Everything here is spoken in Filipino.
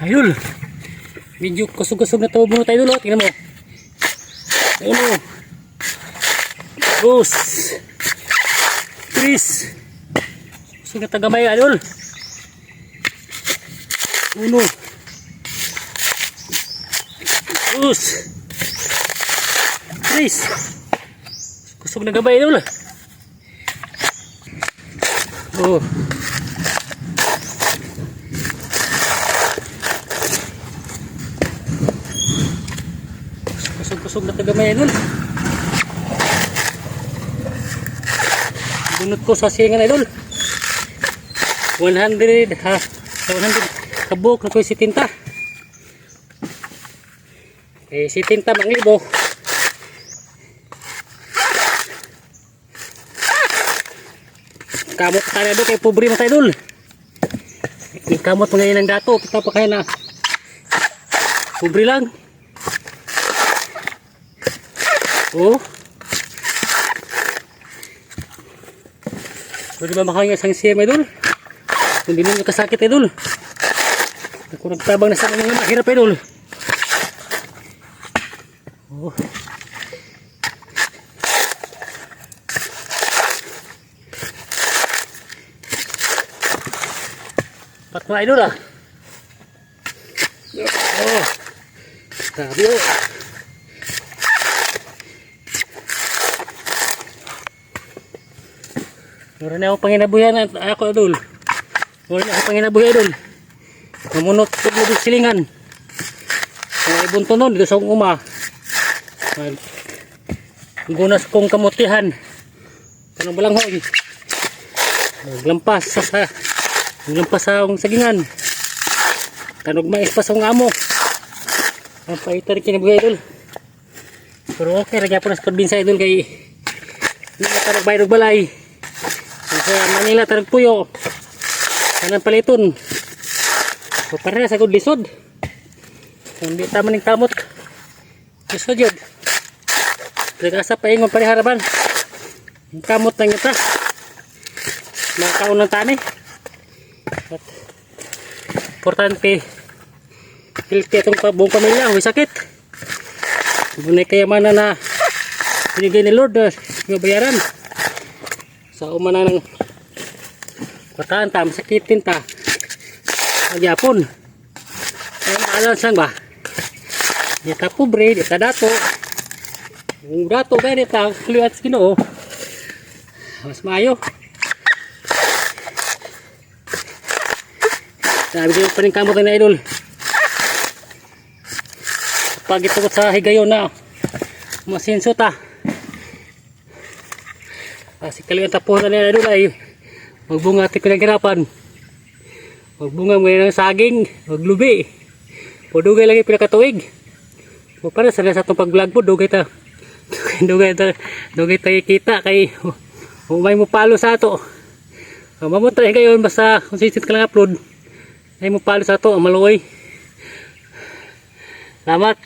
Idol, medyo kusog-kusog na tubo tayo idol. Tingnan mo. Ayun o. Dos. Tris. Kusog na tagamay idol. Uno. Dos. Tris. Kusog na gabay idol. Oh. Kusog na tagamay idol. Bunot ko sa singan idol. 100 ha. 100 kabuk na ko si tinta. Si tinta manglibo. Kamot tayo idol kay pobre mo tayo idol. Kamot mo ngayon ng dato. Kita pa kaya na pobre lang. Oh. Pwede ba makakanya sang siyem idol? Hindi nyo kasakit idol. Ako nagtabang na sa mga mahirap idol. Oh. Pat mga idol ah. Oh. Grabe oh. Meron na akong panginabuyan ako idol. Meron na akong panginabuyan idol. Mamunot ko mo yung silingan. Ang ibunto nun dito sa uma. Gunas kong kamutihan. Tanong balanghoy. Naglampas sa akong sagingan. Tanog mais pa sa akong amo. Ang paita rin kinabuhay idol. Pero okay, lagyan po na sa parbinsa idol kay hindi na tanog bayad og balay. Sa Manila tarag puyo kanang paliton so para sa good lisod hindi tama ng kamot lisod yun nag-asa pa ingon pariharaban yung kamot ng ita makaon ng tani at importante healthy itong buong pamilya huwag sakit muna kayamanan na binigay ni Lord na bayaran sa umana ng kataan ta, masakitin ta magyapon ayun alam sang ba di ta pobre, di ta dato yung dato gaya di ta kliwat sa Ginoo mas maayo sabi ko pa rin kamot na idol pag ito sa higayon na masinso ta kasi kaliwan tapunan nila idol ay magbunga at pinaghirapan magbunga ngayon ng saging maglubi dugay lagi pinakatuig o para sa itong pag vlog po dugay tayo kita kay may mo palo sa ato mamutay kayo basta consistent ka lang upload ay mo palo sa ato maluoy salamat.